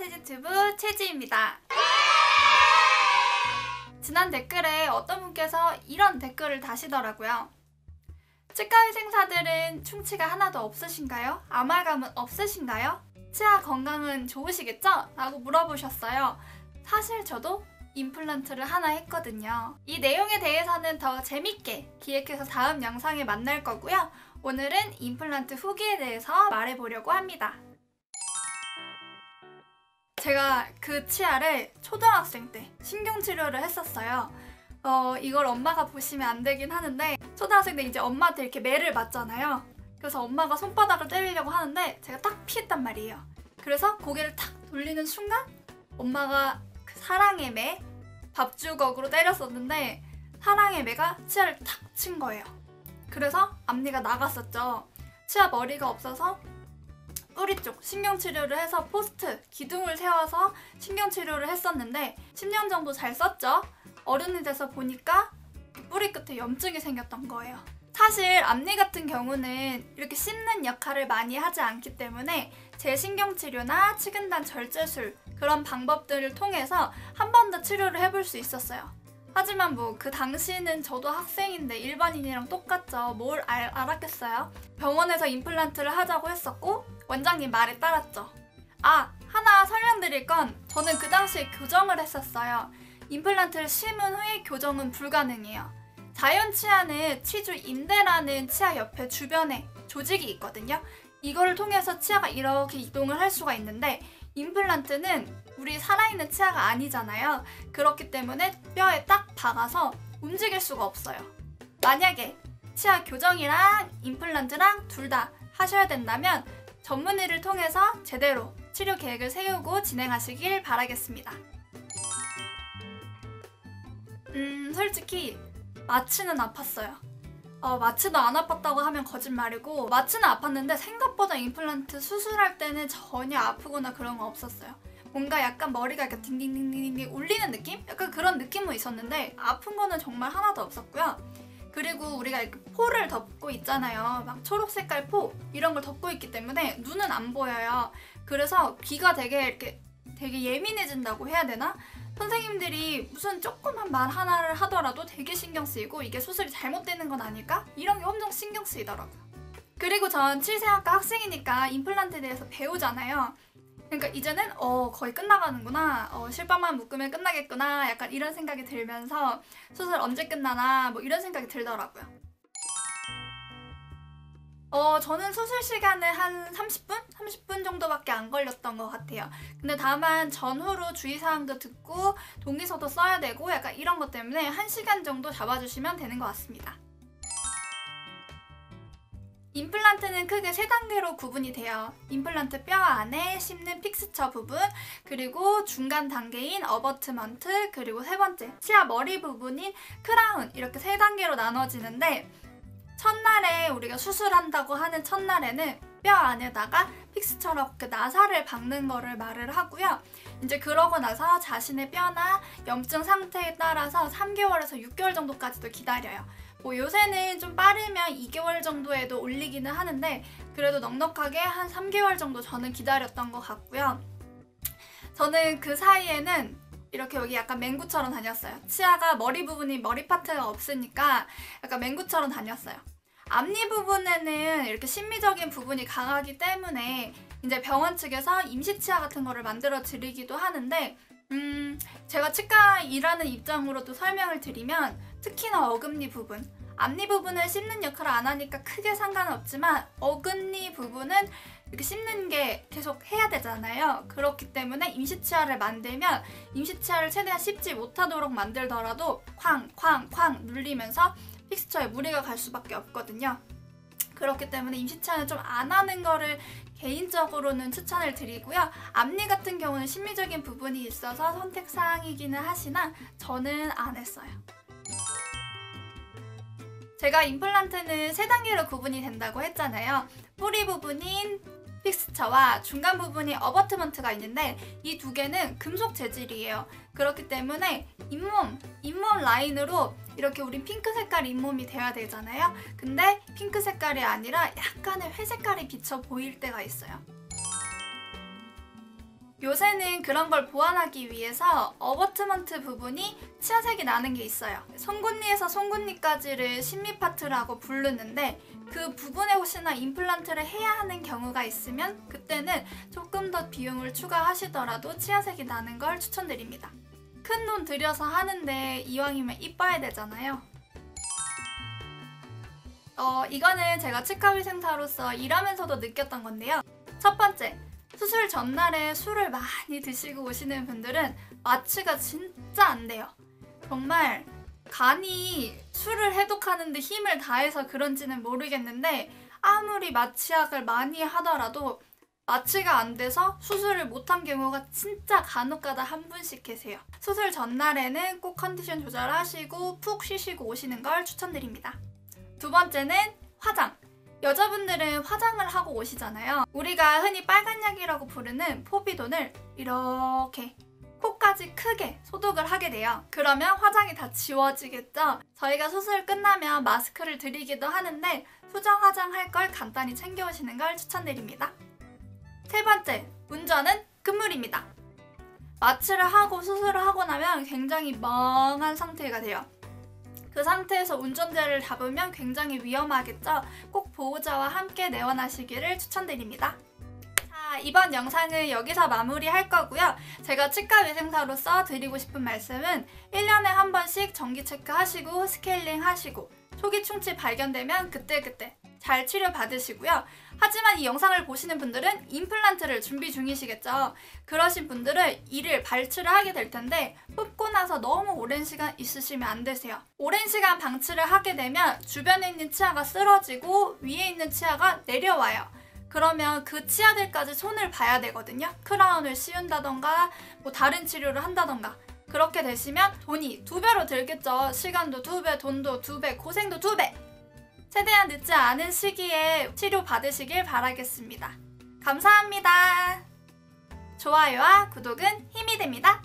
체지튜브 체지입니다. 지난 댓글에 어떤 분께서 이런 댓글을 다시더라고요. 치과의생사들은 충치가 하나도 없으신가요? 아말감은 없으신가요? 치아 건강은 좋으시겠죠? 라고 물어보셨어요. 사실 저도 임플란트를 하나 했거든요. 이 내용에 대해서는 더 재밌게 기획해서 다음 영상에 만날 거고요. 오늘은 임플란트 후기에 대해서 말해보려고 합니다. 제가 그 치아를 초등학생 때 신경치료를 했었어요. 이걸 엄마가 보시면 안 되긴 하는데 초등학생 때 이제 엄마한테 이렇게 매를 맞잖아요. 그래서 엄마가 손바닥을 때리려고 하는데 제가 딱 피했단 말이에요. 그래서 고개를 탁 돌리는 순간 엄마가 그 사랑의 매, 밥주걱으로 때렸었는데 사랑의 매가 치아를 탁 친 거예요. 그래서 앞니가 나갔었죠. 치아 머리가 없어서 뿌리 쪽 신경치료를 해서 포스트, 기둥을 세워서 신경치료를 했었는데 10년 정도 잘 썼죠. 어른이 돼서 보니까 뿌리 끝에 염증이 생겼던 거예요. 사실 앞니 같은 경우는 이렇게 씹는 역할을 많이 하지 않기 때문에 재신경치료나 치근단 절제술 그런 방법들을 통해서 한 번 더 치료를 해볼 수 있었어요. 하지만 뭐 그 당시는 저도 학생인데 일반인이랑 똑같죠. 뭘 알았겠어요. 병원에서 임플란트를 하자고 했었고 원장님 말에 따랐죠. 하나 설명드릴 건 저는 그 당시에 교정을 했었어요. 임플란트를 심은 후에 교정은 불가능해요. 자연 치아는 치주 인대라는 치아 옆에 주변에 조직이 있거든요. 이거를 통해서 치아가 이렇게 이동을 할 수가 있는데 임플란트는 우리 살아있는 치아가 아니잖아요. 그렇기 때문에 뼈에 딱 박아서 움직일 수가 없어요. 만약에 치아 교정이랑 임플란트랑 둘 다 하셔야 된다면 전문의를 통해서 제대로 치료 계획을 세우고 진행하시길 바라겠습니다. 솔직히 마취는 아팠어요. 마취도 안 아팠다고 하면 거짓말이고 마취는 아팠는데 생각보다 임플란트 수술할 때는 전혀 아프거나 그런 거 없었어요. 뭔가 약간 머리가 이렇게 딩딩딩딩딩 울리는 느낌? 약간 그런 느낌은 있었는데 아픈 거는 정말 하나도 없었고요. 그리고 우리가 이렇게 포를 덮고 있잖아요. 막 초록 색깔 포 이런 걸 덮고 있기 때문에 눈은 안 보여요. 그래서 귀가 되게 예민해진다고 해야 되나? 선생님들이 무슨 조그만 말 하나를 하더라도 되게 신경 쓰이고 이게 수술이 잘못되는 건 아닐까? 이런 게 엄청 신경 쓰이더라고요. 그리고 전 치의생학과 학생이니까 임플란트에 대해서 배우잖아요. 그러니까 이제는 거의 끝나가는구나, 실밥만 묶으면 끝나겠구나, 약간 이런 생각이 들면서 수술 언제 끝나나 뭐 이런 생각이 들더라고요. 저는 수술 시간은 한 30분 정도밖에 안 걸렸던 것 같아요. 근데 다만 전후로 주의사항도 듣고 동의서도 써야 되고 약간 이런 것 때문에 1시간 정도 잡아주시면 되는 것 같습니다. 임플란트는 크게 3단계로 구분이 돼요. 임플란트 뼈 안에 심는 픽스처 부분, 그리고 중간 단계인 어버트먼트, 그리고 세 번째 치아 머리 부분인 크라운, 이렇게 3단계로 나눠지는데 첫날에 우리가 수술한다고 하는 첫날에는 뼈 안에다가 픽스처럼 그 나사를 박는 거를 말을 하고요. 이제 그러고 나서 자신의 뼈나 염증 상태에 따라서 3개월에서 6개월 정도까지도 기다려요. 뭐 요새는 좀 빠르면 2개월 정도에도 올리기는 하는데 그래도 넉넉하게 한 3개월 정도 저는 기다렸던 것 같고요. 저는 그 사이에는 이렇게 여기 약간 맹구처럼 다녔어요. 치아가 머리 부분이 머리 파트가 없으니까 약간 맹구처럼 다녔어요. 앞니 부분에는 이렇게 심미적인 부분이 강하기 때문에 이제 병원 측에서 임시치아 같은 거를 만들어 드리기도 하는데 제가 치과 일하는 입장으로도 설명을 드리면 특히나 어금니 부분, 앞니 부분을 씹는 역할을 안 하니까 크게 상관은 없지만 어금니 부분은 이렇게 씹는 게 계속 해야 되잖아요. 그렇기 때문에 임시치아를 만들면 임시치아를 최대한 씹지 못하도록 만들더라도 쾅쾅쾅 눌리면서 픽스처에 무리가 갈 수밖에 없거든요. 그렇기 때문에 임시치아는 좀 안 하는 거를 개인적으로는 추천을 드리고요. 앞니 같은 경우는 심미적인 부분이 있어서 선택사항이기는 하시나 저는 안 했어요. 제가 임플란트는 3단계로 구분이 된다고 했잖아요. 뿌리 부분인 픽스처와 중간 부분이 어버트먼트가 있는데 이 두 개는 금속 재질이에요. 그렇기 때문에 잇몸 라인으로 이렇게 우린 핑크 색깔 잇몸이 돼야 되잖아요. 근데 핑크 색깔이 아니라 약간의 회색깔이 비쳐 보일 때가 있어요. 요새는 그런 걸 보완하기 위해서 어버트먼트 부분이 치아색이 나는 게 있어요. 송곳니에서 송곳니까지를 심미 파트라고 부르는데 그 부분에 혹시나 임플란트를 해야 하는 경우가 있으면 그때는 조금 더 비용을 추가하시더라도 치아색이 나는 걸 추천드립니다. 큰 돈 들여서 하는데 이왕이면 이뻐야 되잖아요. 이거는 제가 치과위생사로서 일하면서도 느꼈던 건데요. 첫 번째, 수술 전날에 술을 많이 드시고 오시는 분들은 마취가 진짜 안 돼요. 정말 간이 술을 해독하는데 힘을 다해서 그런지는 모르겠는데 아무리 마취약을 많이 하더라도 마취가 안 돼서 수술을 못한 경우가 진짜 간혹가다 한 분씩 계세요. 수술 전날에는 꼭 컨디션 조절하시고 푹 쉬시고 오시는 걸 추천드립니다. 두 번째는 화장. 여자분들은 화장을 하고 오시잖아요. 우리가 흔히 빨간약이라고 부르는 포비돈을 이렇게 코까지 크게 소독을 하게 돼요. 그러면 화장이 다 지워지겠죠? 저희가 수술 끝나면 마스크를 드리기도 하는데 수정 화장할 걸 간단히 챙겨오시는 걸 추천드립니다. 세 번째, 운전은 금물입니다. 마취를 하고 수술을 하고 나면 굉장히 멍한 상태가 돼요. 그 상태에서 운전대를 잡으면 굉장히 위험하겠죠? 꼭 보호자와 함께 내원하시기를 추천드립니다. 자, 이번 영상은 여기서 마무리할 거고요. 제가 치과위생사로서 드리고 싶은 말씀은 1년에 한 번씩 정기 체크하시고 스케일링 하시고 초기 충치 발견되면 그때그때 잘 치료받으시고요. 하지만 이 영상을 보시는 분들은 임플란트를 준비 중이시겠죠. 그러신 분들은 이를 발치를 하게 될 텐데 뽑고 나서 너무 오랜 시간 있으시면 안 되세요. 오랜 시간 방치를 하게 되면 주변에 있는 치아가 쓰러지고 위에 있는 치아가 내려와요. 그러면 그 치아들까지 손을 봐야 되거든요. 크라운을 씌운다던가 뭐 다른 치료를 한다던가 그렇게 되시면 돈이 2배로 들겠죠. 시간도 2배, 돈도 2배, 고생도 2배! 최대한 늦지 않은 시기에 치료 받으시길 바라겠습니다. 감사합니다. 좋아요와 구독은 힘이 됩니다.